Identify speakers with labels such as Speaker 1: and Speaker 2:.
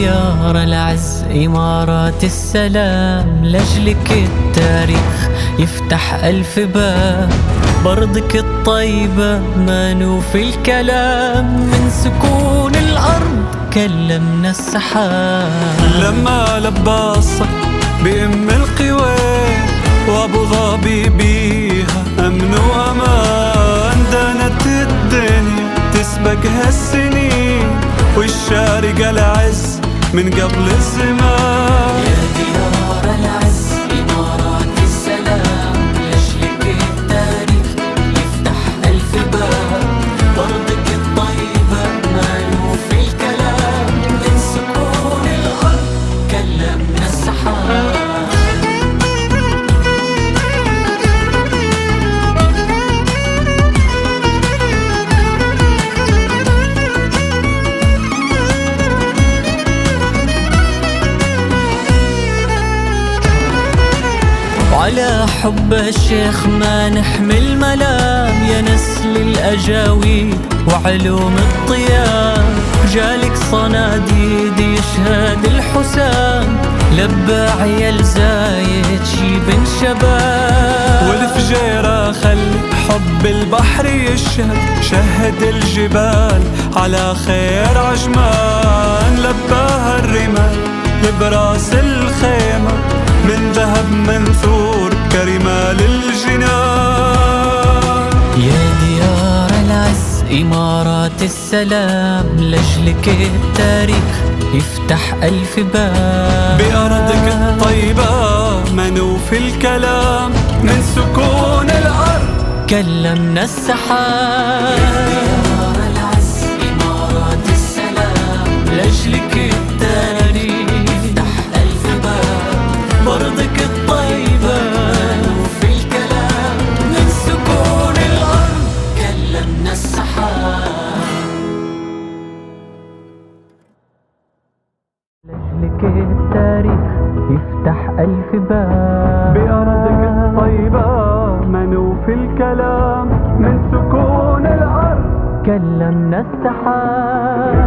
Speaker 1: ديار العز إمارات السلام، لأجلك التاريخ يفتح ألف باب. بأرضك الطيبة ما نوفي الكلام، من سكون الأرض كلمنا السحاب.
Speaker 2: لما لباصك بأم القوى وأبو ظبي بيها أمن وأمان، دانت الدنيا تسبقها السنين والشارقة العز من قبل الزمان.
Speaker 1: يا ديار العز إمارات السلام، لأجلك التاريخ يفتح ألف باب. بأرضك الطيبة ما نوفي الكلام، من سكون الأرض كلمنا السحاب. وعلى حب الشيخ ما نحمل ملام، يا نسل الأجاويد وعلوم الطيام. جالك صناديد يشهد الحسام، لبى عيال زايد شيب شباب.
Speaker 2: والفجيرة خلي حب البحر يشهد، شهد الجبال على خير عجمان. لباها الرمال لبراس الخيمة، من ذهب منثور كرمال الجنان.
Speaker 1: يا ديار العز إمارات السلام، لأجلك التاريخ يفتح ألف باب.
Speaker 2: بأرضك الطيبة منوف الكلام، من سكون الأرض
Speaker 1: كلمنا السحاب. يا ديار العز إمارات السلام، لأجلك التاريخ يفتح ألف باب. بأرضك الطيبة في الكلام، من سكون الأرض كلمنا السحاب. لأجلك التاريخ يفتح ألف باب.
Speaker 2: بأرضك الطيبة منوف الكلام، من سكون الأرض
Speaker 1: كلمنا السحاب.